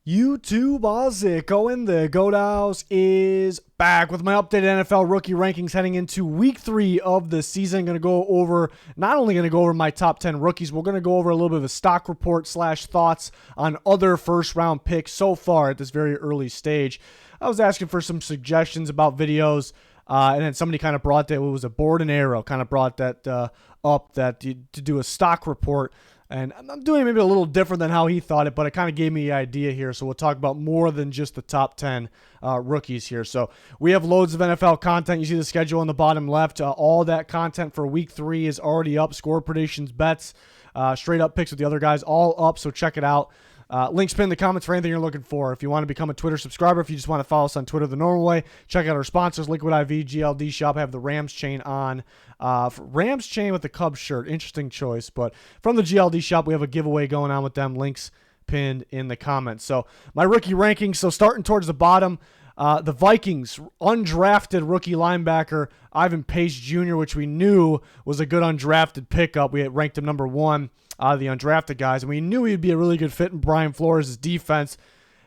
YouTube, how's it going? The Goat House is back with my updated NFL rookie rankings heading into week 3 of the season. Not only going to go over my top 10 rookies, we're going to go over a little bit of a stock report / thoughts on other first round picks so far at this very early stage. I was asking for some suggestions about videos, and then somebody kind of brought that, it was a board and arrow, kind of brought that up to do a stock report. And I'm doing it maybe a little different than how he thought it, but it kind of gave me the idea here. So we'll talk about more than just the top 10 rookies here. So we have loads of NFL content. You see the schedule on the bottom left. All that content for week 3 is already up. Score predictions, bets, straight up picks with the other guys, all up. So check it out. Links pinned in the comments for anything you're looking for. If you want to become a Twitter subscriber, if you just want to follow us on Twitter the normal way, check out our sponsors, Liquid IV, GLD Shop. I have the Rams chain on. Rams chain with the Cubs shirt. Interesting choice. But from the GLD Shop, we have a giveaway going on with them. Links pinned in the comments. So my rookie rankings. So starting towards the bottom, the Vikings, undrafted rookie linebacker Ivan Pace Jr., which we knew was a good undrafted pickup. We had ranked him number 1 out of the undrafted guys, and we knew he'd be a really good fit in Brian Flores' defense,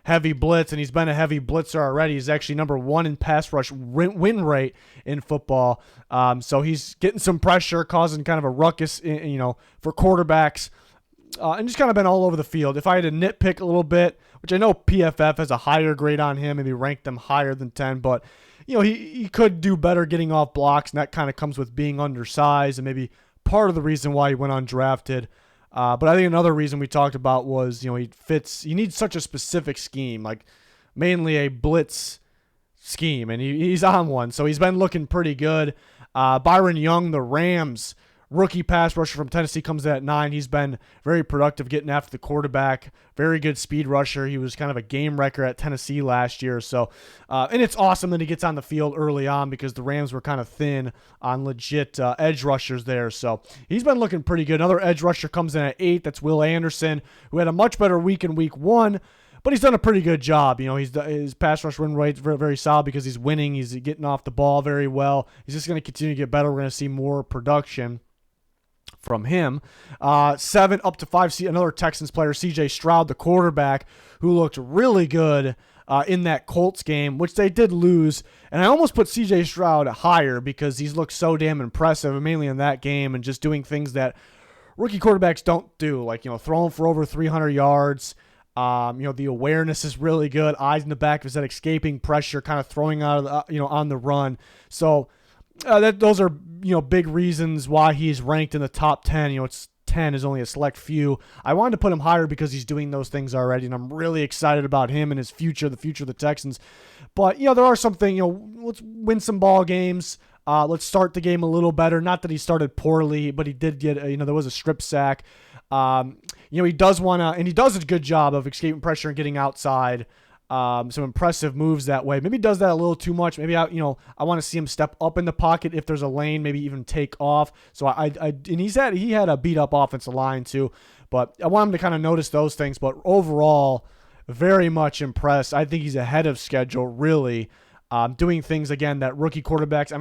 heavy blitz, and he's been a heavy blitzer already. He's actually number 1 in pass rush win rate in football, so he's getting some pressure, causing kind of a ruckus, for quarterbacks, and just kind of been all over the field. If I had to nitpick a little bit, which I know PFF has a higher grade on him, maybe ranked him higher than 10, but he could do better getting off blocks, and that kind of comes with being undersized, and maybe part of the reason why he went undrafted. But I think another reason we talked about was, he needs such a specific scheme, like mainly a blitz scheme, and he's on one. So he's been looking pretty good. Byron Young, the Rams rookie pass rusher from Tennessee, comes in at 9. He's been very productive getting after the quarterback. Very good speed rusher. He was kind of a game wrecker at Tennessee last year. So, and it's awesome that he gets on the field early on because the Rams were kind of thin on legit edge rushers there. So he's been looking pretty good. Another edge rusher comes in at 8. That's Will Anderson, who had a much better week in week 1. But he's done a pretty good job. His pass rush win rate is very, very solid because he's winning. He's getting off the ball very well. He's just going to continue to get better. We're going to see more production from him. 7 up to 5, another Texans player, CJ Stroud, the quarterback, who looked really good in that Colts game, which they did lose. And I almost put CJ Stroud higher because he's looked so damn impressive, mainly in that game, and just doing things that rookie quarterbacks don't do, like throwing for over 300 yards. The awareness is really good. Eyes in the back of his head, escaping pressure, kind of throwing out of the, on the run. So those are big reasons why he's ranked in the top 10. It's 10 is only a select few. I wanted to put him higher because he's doing those things already, and I'm really excited about him and his future, the future of the Texans. But there are some things. Let's win some ball games. Let's start the game a little better. Not that he started poorly, but he did get there was a strip sack. He does want to, and he does a good job of escaping pressure and getting outside. Some impressive moves that way. Maybe he does that a little too much. Maybe I want to see him step up in the pocket if there's a lane, maybe even take off. So and he had a beat up offensive line too, but I want him to kind of notice those things. But overall, very much impressed. I think he's ahead of schedule, really. Doing things, again, that rookie quarterbacks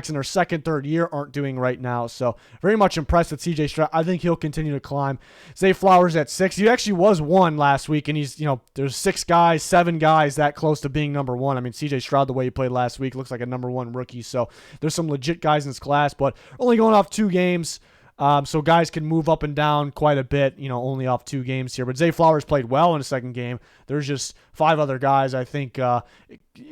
in their second, third year aren't doing right now. So very much impressed with CJ Stroud. I think he'll continue to climb. Zay Flowers at 6. He actually was 1 last week, and he's, there's 7 guys that close to being number 1. CJ Stroud, the way he played last week, looks like a number 1 rookie. So there's some legit guys in this class, but only going off 2 games. So guys can move up and down quite a bit, only off 2 games here. But Zay Flowers played well in the second game. There's just 5 other guys, I think,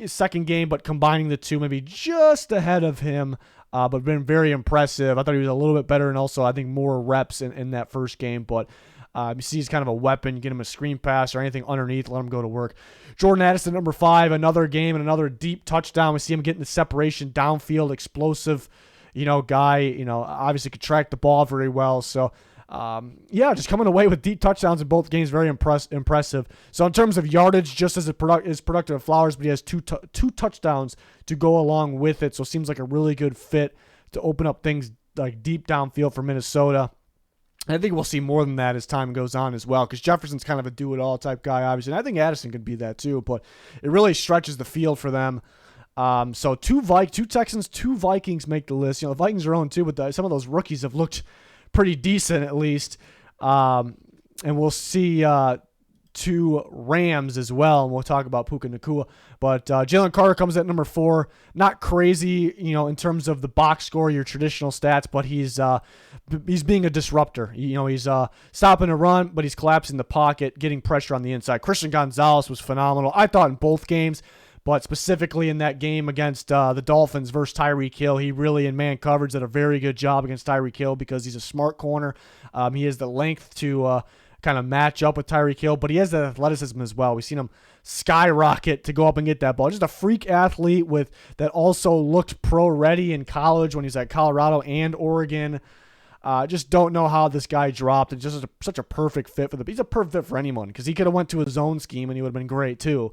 second game, but combining the 2, maybe just ahead of him, but been very impressive. I thought he was a little bit better, and also I think more reps in that first game. But you see he's kind of a weapon. Get him a screen pass or anything underneath, let him go to work. Jordan Addison, number 5, another game and another deep touchdown. We see him getting the separation downfield, explosive guy, obviously could track the ball very well. So, just coming away with deep touchdowns in both games, very impressive. So in terms of yardage, just as productive of Flowers, but he has two touchdowns to go along with it. So it seems like a really good fit to open up things like deep downfield for Minnesota. And I think we'll see more than that as time goes on as well, because Jefferson's kind of a do-it-all type guy, obviously. And I think Addison could be that too, but it really stretches the field for them. So 2 Texans, 2 Vikings make the list. The Vikings are 0-2, but some of those rookies have looked pretty decent at least. And we'll see to Rams as well, and we'll talk about Puka Nacua. But Jalen Carter comes at number 4. Not crazy, in terms of the box score, your traditional stats, but he's being a disruptor. He's stopping a run, but he's collapsing the pocket, getting pressure on the inside. Christian Gonzalez was phenomenal, I thought, in both games, but specifically in that game against the Dolphins versus Tyreek Hill, he really, in man coverage, did a very good job against Tyreek Hill because he's a smart corner. He has the length to kind of match up with Tyreek Hill, but he has the athleticism as well. We've seen him skyrocket to go up and get that ball. Just a freak athlete that also looked pro-ready in college when he was at Colorado and Oregon. Just don't know how this guy dropped. It's just such a perfect fit he's a perfect fit for anyone because he could have went to a zone scheme and he would have been great too.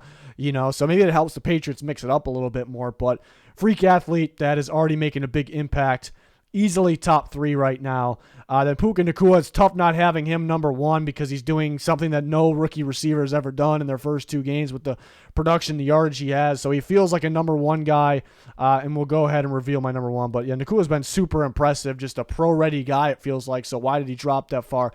So maybe it helps the Patriots mix it up a little bit more, but freak athlete that is already making a big impact. Easily top 3 right now. Then Puka Nacua, it's tough not having him number 1 because he's doing something that no rookie receiver has ever done in their first 2 games with the production, the yardage he has. So he feels like a number 1 guy, and we'll go ahead and reveal my number 1. But yeah, Nacua's been super impressive, just a pro-ready guy, it feels like. So why did he drop that far?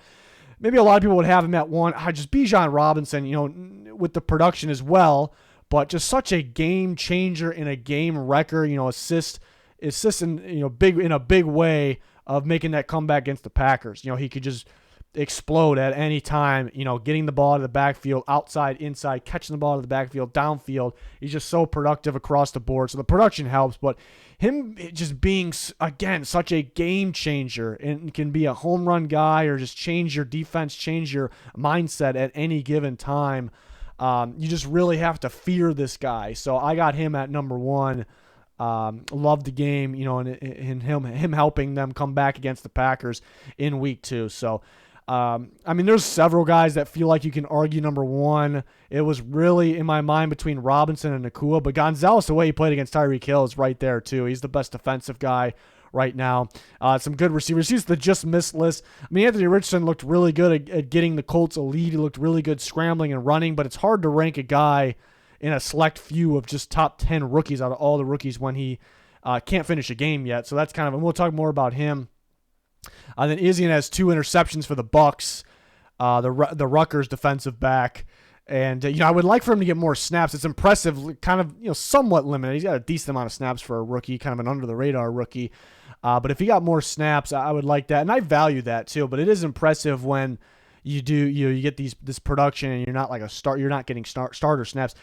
Maybe a lot of people would have him at 1. Just Bijan Robinson, with the production as well, but just such a game changer and a game wrecker, assist in a big way of making that comeback against the Packers. He could just explode at any time, getting the ball to the backfield, outside, inside, catching the ball to the backfield, downfield. He's just so productive across the board. So the production helps, but him just being, again, such a game changer and can be a home run guy or just change your defense, change your mindset at any given time. You just really have to fear this guy. So I got him at number 1. Love the game, and him helping them come back against the Packers in week 2. So, there's several guys that feel like you can argue number 1. It was really, in my mind, between Robinson and Nacua, but Gonzalez, the way he played against Tyreek Hill, is right there too. He's the best defensive guy right now. Some good receivers. He's the just missed list. Anthony Richardson looked really good at getting the Colts a lead. He looked really good scrambling and running, but it's hard to rank a guy in a select few of just top 10 rookies out of all the rookies when he can't finish a game yet. So that's and we'll talk more about him. Then Izien has 2 interceptions for the Bucs, the Rutgers defensive back. And, I would like for him to get more snaps. It's impressive, somewhat limited. He's got a decent amount of snaps for a rookie, kind of an under-the-radar rookie. But if he got more snaps, I would like that. And I value that too. But it is impressive when you get this production and you're not getting starter snaps.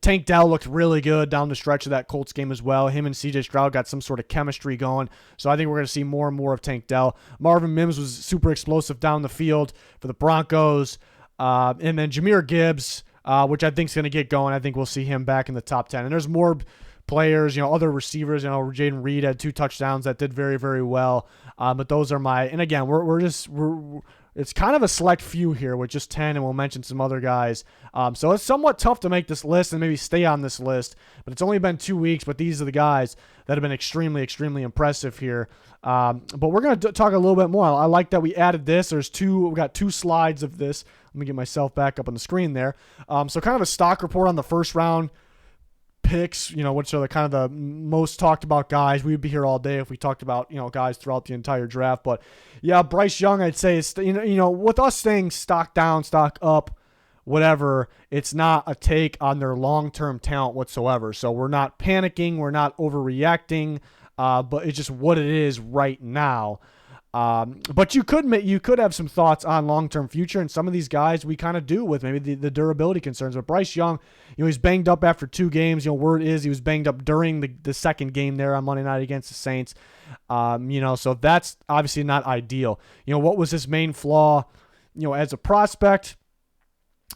Tank Dell looked really good down the stretch of that Colts game as well. Him and CJ Stroud got some sort of chemistry going. So I think we're going to see more and more of Tank Dell. Marvin Mims was super explosive down the field for the Broncos. And then Jahmyr Gibbs, which I think is going to get going. I think we'll see him back in the top 10. And there's more players, other receivers. Jaden Reed had 2 touchdowns that did very, very well. But those are and again, it's kind of a select few here with just 10, and we'll mention some other guys. So it's somewhat tough to make this list and maybe stay on this list, but it's only been 2 weeks, but these are the guys that have been extremely, extremely impressive here. But we're going to talk a little bit more. I like that we added this. We got 2 slides of this. Let me get myself back up on the screen there. So kind of a stock report on the first round picks, which are the most talked about guys. We would be here all day if we talked about, guys throughout the entire draft. But yeah, Bryce Young, I'd say is, with us saying stock down, stock up, whatever, it's not a take on their long-term talent whatsoever. So we're not panicking. We're not overreacting, but it's just what it is right now. But you could have some thoughts on long-term future, and some of these guys we kind of do with maybe the durability concerns. But Bryce Young, he's banged up after 2 games. Word is he was banged up during the second game there on Monday night against the Saints. So that's obviously not ideal. What was his main flaw? As a prospect,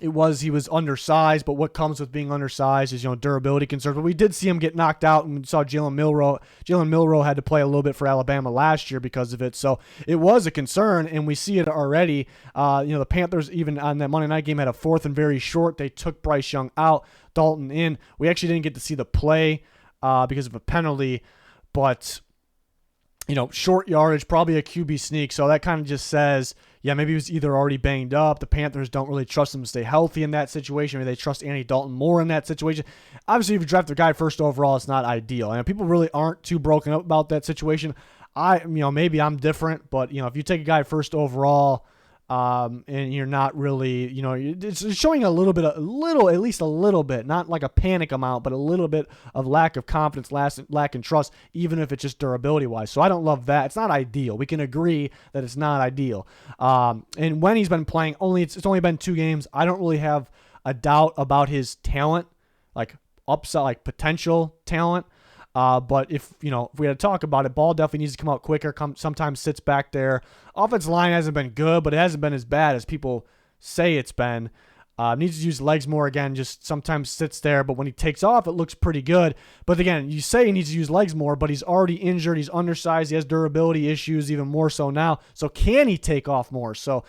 he was undersized, but what comes with being undersized is, durability concerns. But we did see him get knocked out, and we saw Jalen Milroe had to play a little bit for Alabama last year because of it. So it was a concern, and we see it already. The Panthers, even on that Monday night game, had a 4th and very short. They took Bryce Young out, Dalton in. We actually didn't get to see the play because of a penalty, but short yardage, probably a QB sneak. So that kind of just says, maybe he was either already banged up. The Panthers don't really trust him to stay healthy in that situation. Maybe they trust Andy Dalton more in that situation. Obviously, if you draft a guy first overall, it's not ideal. And people really aren't too broken up about that situation. Maybe I'm different, but if you take a guy first overall, and you're not really, it's showing at least a little bit, not like a panic amount, but a little bit of lack of confidence, lack in trust, even if it's just durability wise. So I don't love that. It's not ideal. We can agree that it's not ideal. And when he's been playing, it's only been 2 games. I don't really have a doubt about his talent, like upside, like potential talent. But if we had to talk about it, ball definitely needs to come out quicker. Sometimes sits back there. Offensive line hasn't been good, but it hasn't been as bad as people say it's been. Needs to use legs more again. Just sometimes sits there, but when he takes off, it looks pretty good. But again, you say he needs to use legs more, but he's already injured. He's undersized. He has durability issues, even more so now. So can he take off more? So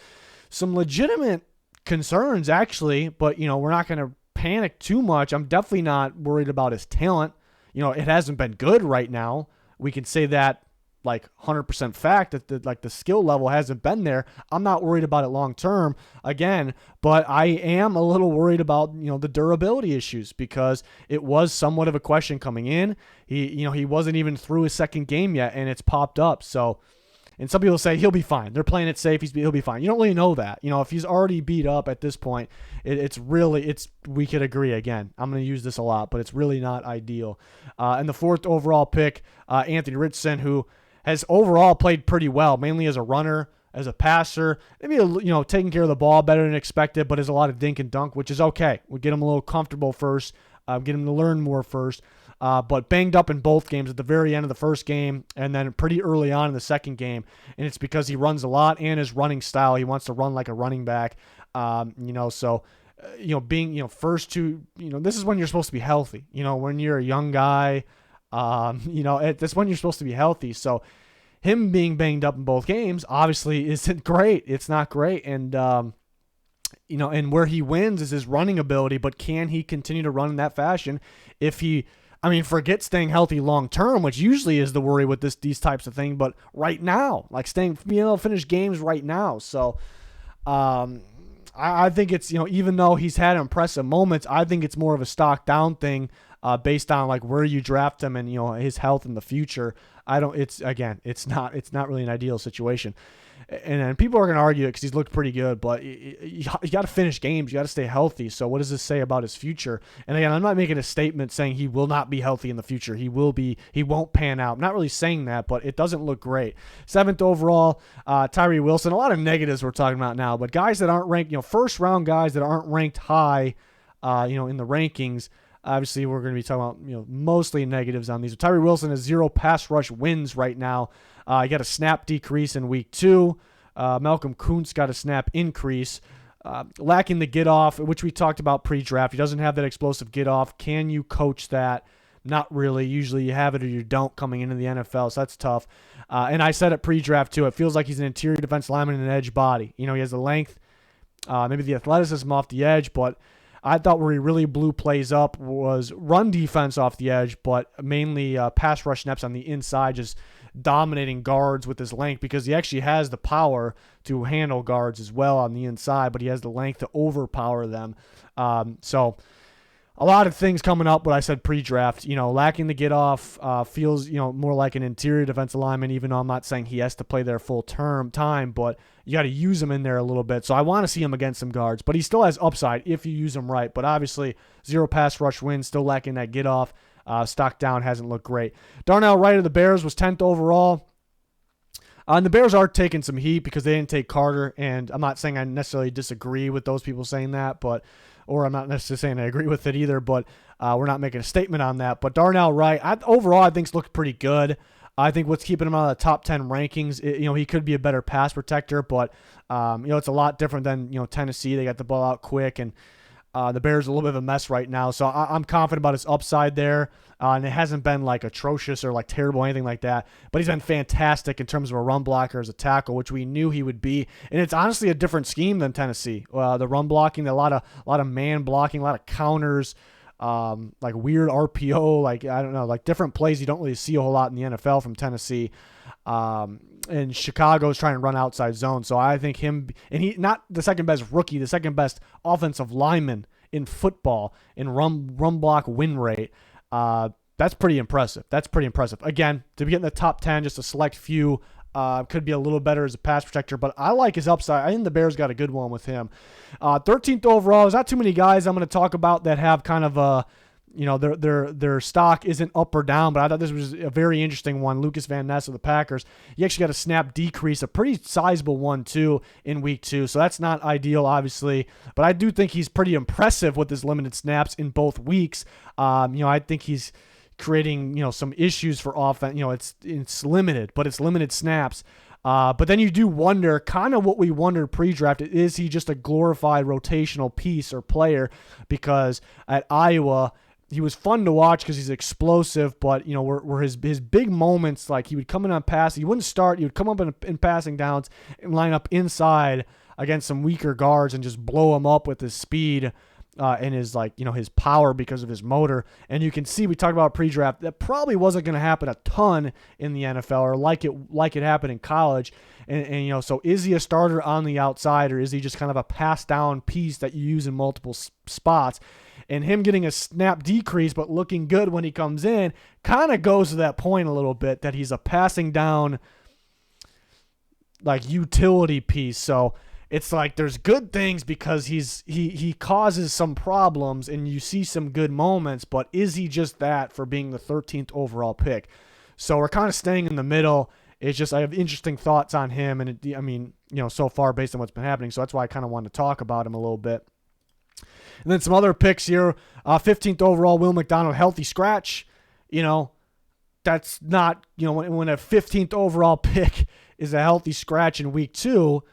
some legitimate concerns actually, but we're not going to panic too much. I'm definitely not worried about his talent. It hasn't been good right now. We can say that like 100% fact that the skill level hasn't been there. I'm not worried about it long term again, but I am a little worried about, the durability issues because it was somewhat of a question coming in. He wasn't even through his second game yet and it's popped up. So, and some people say he'll be fine. They're playing it safe. He'll be fine. You don't really know that. If he's already beat up at this point, we could agree again. I'm going to use this a lot, but it's really not ideal. And the 4th overall pick, Anthony Richardson, who has overall played pretty well, mainly as a runner, as a passer, maybe taking care of the ball better than expected, but there's a lot of dink and dunk, which is okay. We'll get him a little comfortable first, get him to learn more first. But banged up in both games at the very end of the first game and then pretty early on in the second game. And it's because he runs a lot and his running style. He wants to run like a running back. Being, first to, this is when you're supposed to be healthy. When you're a young guy, that's when you're supposed to be healthy. So him being banged up in both games obviously isn't great. It's not great. And, and where he wins is his running ability, but can he continue to run in that fashion if forget staying healthy long term, which usually is the worry with these types of things, but right now, like being able to finish games right now. So I think it's, even though he's had impressive moments, I think it's more of a stock down thing based on like where you draft him and, his health in the future. It's not really an ideal situation. And people are going to argue it because he's looked pretty good, but you got to finish games. You got to stay healthy. So what does this say about his future? And again, I'm not making a statement saying he will not be healthy in the future. He won't pan out. I'm not really saying that, but it doesn't look great. 7th overall, Tyree Wilson. A lot of negatives we're talking about now, but guys that aren't ranked, first round guys that aren't ranked high, in the rankings. Obviously, we're going to be talking about, mostly negatives on these. Tyree Wilson has 0 pass rush wins right now. He got a snap decrease in week 2. Malcolm Kuntz got a snap increase. Lacking the get off, which we talked about pre-draft. He doesn't have that explosive get off. Can you coach that? Not really. Usually you have it or you don't coming into the NFL, so that's tough. And I said it pre-draft too. It feels like he's an interior defense lineman and an edge body. He has the length, maybe the athleticism off the edge, but I thought where he really blew plays up was run defense off the edge, but mainly pass rush snaps on the inside, just dominating guards with his length because he actually has the power to handle guards as well on the inside, but he has the length to overpower them. So a lot of things coming up, what I said pre-draft, lacking the get off, feels, more like an interior defensive lineman, even though I'm not saying he has to play there full time, but you got to use him in there a little bit. So I want to see him against some guards, but he still has upside if you use him right. But obviously 0 pass rush wins, still lacking that get off. Stock down, hasn't looked great. Darnell Wright of the Bears was 10th overall. And the Bears are taking some heat because they didn't take Carter, and I'm not saying I necessarily disagree with those people saying that, or I'm not necessarily saying I agree with it either, but we're not making a statement on that. But Darnell Wright, overall, I think looked pretty good. I think what's keeping him out of the top 10 rankings, he could be a better pass protector, but it's a lot different than Tennessee. They got the ball out quick, and the Bears are a little bit of a mess right now. So I'm confident about his upside there. And it hasn't been like atrocious or like terrible or anything like that. But he's been fantastic in terms of a run blocker as a tackle, which we knew he would be. And it's honestly a different scheme than Tennessee. The run blocking, a lot of man blocking, a lot of counters, like weird RPO, like I don't know, like different plays you don't really see a whole lot in the NFL from Tennessee. And Chicago's trying to run outside zone. So I think him, and he not the second best rookie, the second best offensive lineman in football in run block win rate. That's pretty impressive. Again, to be in the top 10, just a select few Could be a little better as a pass protector, but I like his upside. I think the Bears got a good one with him. 13th overall. There's not too many guys I'm going to talk about that have kind of a, their stock isn't up or down, but I thought this was a very interesting one. Lucas Van Ness of the Packers. He actually got a snap decrease, a pretty sizable one too in week 2. So that's not ideal, obviously, but I do think he's pretty impressive with his limited snaps in both weeks. I think he's creating, some issues for offense. It's limited, but it's limited snaps. But then you do wonder, kind of what we wondered pre-draft, is he just a glorified rotational piece or player? Because at Iowa, he was fun to watch because he's explosive, but, were his big moments, like he would come in on pass, he wouldn't start, he would come up in passing downs and line up inside against some weaker guards and just blow them up with his speed. And his his power because of his motor. And you can see, we talked about pre-draft, that probably wasn't going to happen a ton in the NFL or like it happened in college. And so is he a starter on the outside, or is he just kind of a pass down piece that you use in multiple spots? And him getting a snap decrease but looking good when he comes in kind of goes to that point a little bit, that he's a passing down utility piece. So it's like there's good things because he causes some problems and you see some good moments, but is he just that for being the 13th overall pick? So we're kind of staying in the middle. It's just I have interesting thoughts on him, and so far based on what's been happening. So that's why I kind of wanted to talk about him a little bit. And then some other picks here. 15th overall, Will McDonald, healthy scratch. That's not, when a 15th overall pick is a healthy scratch in week 2,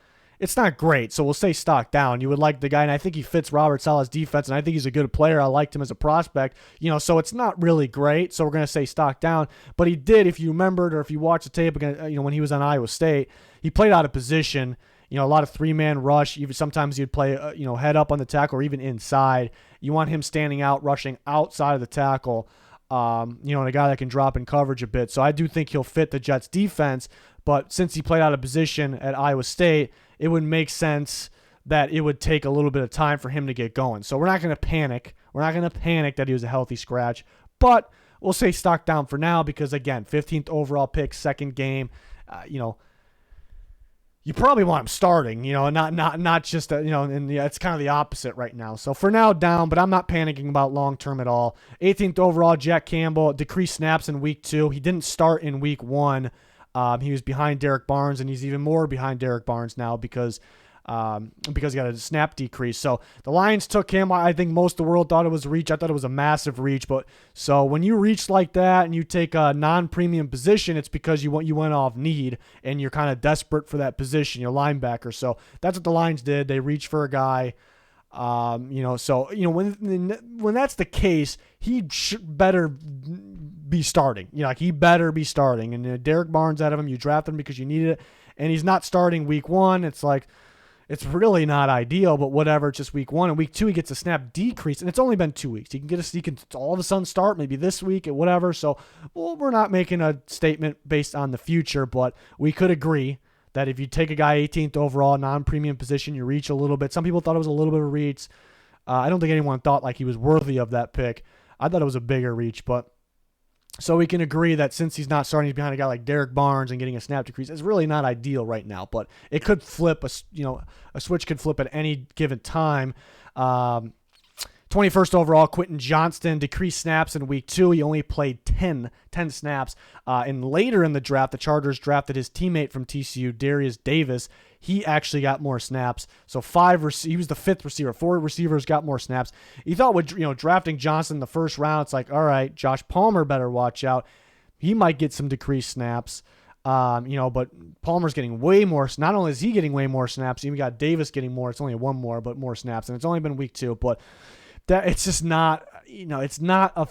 it's not great, so we'll say stock down. You would like the guy, and I think he fits Robert Saleh's defense, and I think he's a good player. I liked him as a prospect, so it's not really great, so we're going to say stock down. But he did, if you remembered or if you watched the tape again, when he was on Iowa State, he played out of position, a lot of three-man rush. Even sometimes he'd play, head up on the tackle or even inside. You want him standing out, rushing outside of the tackle, and a guy that can drop in coverage a bit. So I do think he'll fit the Jets defense, but since he played out of position at Iowa State, it would make sense that it would take a little bit of time for him to get going. So we're not going to panic. We're not going to panic that he was a healthy scratch, but we'll say stock down for now because, again, 15th overall pick, second game, you probably want him starting, not just, it's kind of the opposite right now. So for now, down, but I'm not panicking about long-term at all. 18th overall, Jack Campbell, decreased snaps in week 2. He didn't start in week 1. He was behind Derek Barnes, and he's even more behind Derek Barnes now because he got a snap decrease. So the Lions took him. I think most of the world thought it was a reach. I thought it was a massive reach. But so when you reach like that and you take a non-premium position, it's because you went off need and you're kind of desperate for that position, your linebacker. So that's what the Lions did. They reached for a guy. When that's the case, he better be starting. He better be starting. And Derek Barnes out of him, you drafted him because you needed it, and he's not starting week 1. It's like, it's really not ideal, but whatever. It's just week 1, and week 2 he gets a snap decrease, and it's only been 2 weeks. He can all of a sudden start maybe this week or whatever. So, we're not making a statement based on the future, but we could agree that if you take a guy 18th overall, non-premium position, you reach a little bit. Some people thought it was a little bit of a reach. I don't think anyone thought like he was worthy of that pick. I thought it was a bigger reach, but so we can agree that since he's not starting, he's behind a guy like Derek Barnes and getting a snap decrease. It's really not ideal right now, but it could flip. A switch could flip at any given time. 21st overall, Quentin Johnston, decreased snaps in week 2. He only played 10 snaps. And later in the draft, the Chargers drafted his teammate from TCU, Darius Davis. He actually got more snaps. So he was the 5th receiver. 4 receivers got more snaps. He thought with drafting Johnson in the first round, it's like, all right, Josh Palmer better watch out. He might get some decreased snaps. But Palmer's getting way more. Not only is he getting way more snaps, you got Davis getting more. It's only one more, but more snaps. And it's only been week 2. But that it's just not, it's not a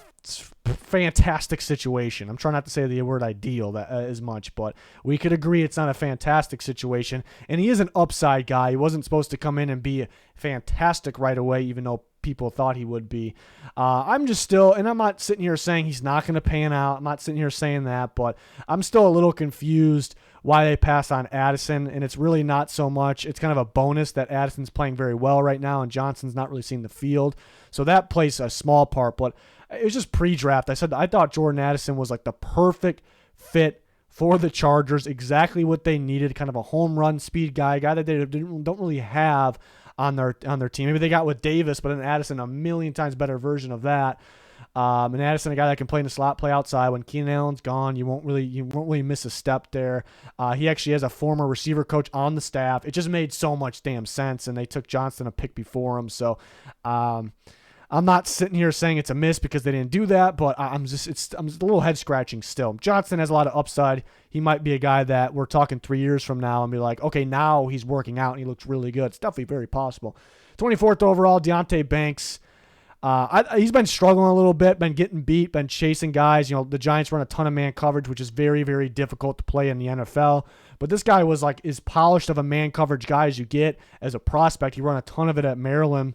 fantastic situation. I'm trying not to say the word ideal as much, but we could agree it's not a fantastic situation. And he is an upside guy. He wasn't supposed to come in and be fantastic right away, even though people thought he would be. I'm not sitting here saying he's not going to pan out. I'm not sitting here saying that, but I'm still a little confused why they passed on Addison, and it's really not so much. It's kind of a bonus that Addison's playing very well right now, and Johnson's not really seeing the field. So that plays a small part, but it was just pre-draft. I thought Jordan Addison was like the perfect fit for the Chargers. Exactly what they needed, kind of a home run speed guy, a guy that they don't really have on their team. Maybe they got with Davis, but then Addison, a million times better version of that. And Addison, a guy that can play in the slot, play outside. When Keenan Allen's gone, you won't really miss a step there. He actually has a former receiver coach on the staff. It just made so much damn sense, and they took Johnston a pick before him. So I'm not sitting here saying it's a miss because they didn't do that, but I'm just a little head scratching still. Johnston has a lot of upside. He might be a guy that we're talking 3 years from now and be like, okay, now he's working out and he looks really good. It's definitely very possible. 24th overall, Deonte Banks. He's been struggling a little bit, been getting beat, been chasing guys. The Giants run a ton of man coverage, which is very, very difficult to play in the NFL. But this guy was like as polished of a man coverage guy as you get as a prospect. He ran a ton of it at Maryland.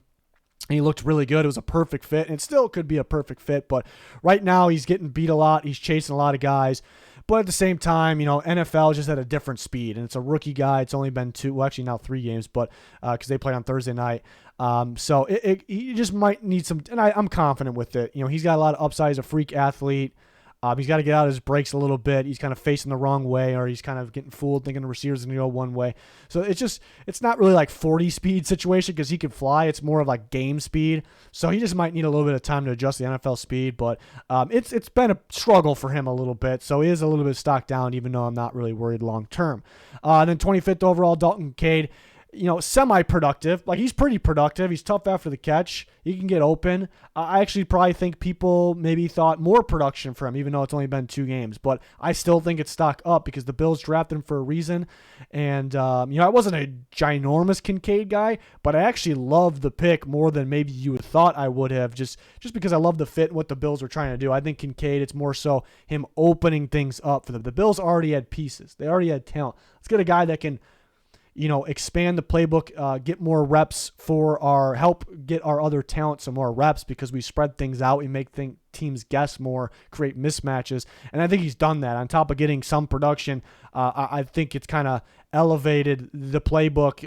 And he looked really good. It was a perfect fit, and it still could be a perfect fit. But right now, he's getting beat a lot. He's chasing a lot of guys. But at the same time, NFL is just at a different speed, and it's a rookie guy. It's only been now 3 games, but because they played on Thursday night. So he just might need some, and I'm confident with it. He's got a lot of upside. He's a freak athlete. He's got to get out of his breaks a little bit. He's kind of facing the wrong way, or he's kind of getting fooled thinking the receiver's going to go one way. So it's not really like 40 speed situation because he can fly. It's more of like game speed. So he just might need a little bit of time to adjust the NFL speed. But it's been a struggle for him a little bit. So he is a little bit stocked down, even though I'm not really worried long term. And then 25th overall, Dalton Kincaid. Semi-productive. Like, he's pretty productive. He's tough after the catch. He can get open. I actually probably think people maybe thought more production for him, even though it's only been 2 games. But I still think it's stock up because the Bills drafted him for a reason. And, I wasn't a ginormous Kincaid guy, but I actually loved the pick more than maybe you would thought I would have, just because I love the fit and what the Bills were trying to do. I think Kincaid, it's more so him opening things up for them. The Bills already had pieces. They already had talent. Let's get a guy that can expand the playbook, get more reps help get our other talent some more reps because we spread things out. We make teams guess more, create mismatches. And I think he's done that. On top of getting some production, I think it's kind of elevated the playbook,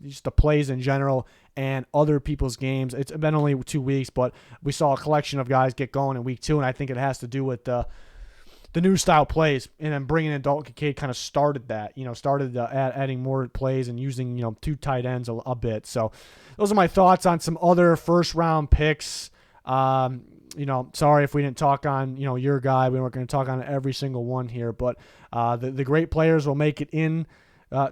just the plays in general and other people's games. It's been only 2 weeks, but we saw a collection of guys get going in week 2, and I think it has to do with the new style plays, and then bringing in Dalton Kincaid kind of started that, adding more plays and using, 2 tight ends a bit. So those are my thoughts on some other first round picks. Sorry if we didn't talk on, your guy. We weren't going to talk on every single one here, but the great players will make it in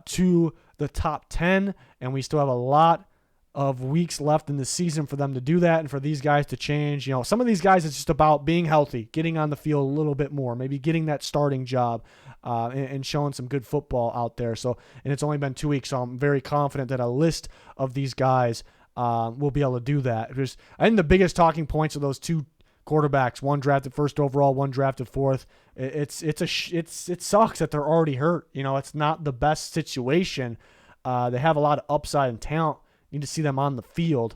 to the top 10, and we still have a lot of weeks left in the season for them to do that and for these guys to change. Some of these guys, it's just about being healthy, getting on the field a little bit more, maybe getting that starting job and showing some good football out there. So, and it's only been 2 weeks, so I'm very confident that a list of these guys will be able to do that. I think the biggest talking points of those 2 quarterbacks, one drafted first overall, one drafted fourth. It sucks that they're already hurt. It's not the best situation. They have a lot of upside and talent. Need to see them on the field.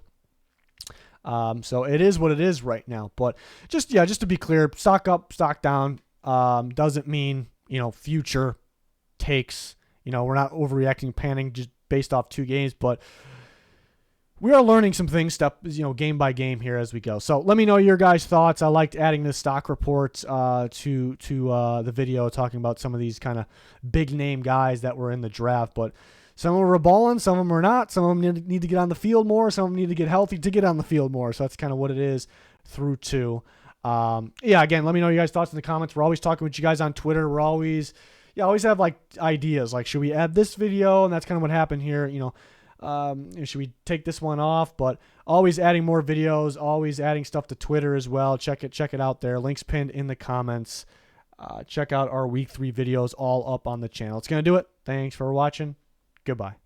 So it is what it is right now. But just to be clear, stock up, stock down doesn't mean, future takes. We're not overreacting, panicking just based off 2 games, but we are learning some things game by game here as we go. So let me know your guys' thoughts. I liked adding this stock report to the video, talking about some of these kind of big name guys that were in the draft, but some of them are balling, some of them are not. Some of them need to get on the field more. Some of them need to get healthy to get on the field more. So that's kind of what it is through 2. Again, let me know your guys' thoughts in the comments. We're always talking with you guys on Twitter. We're always have like ideas. Like, should we add this video? And that's kind of what happened here. Should we take this one off? But always adding more videos, always adding stuff to Twitter as well. Check it out there. Links pinned in the comments. Check out our week 3 videos all up on the channel. It's going to do it. Thanks for watching. Goodbye.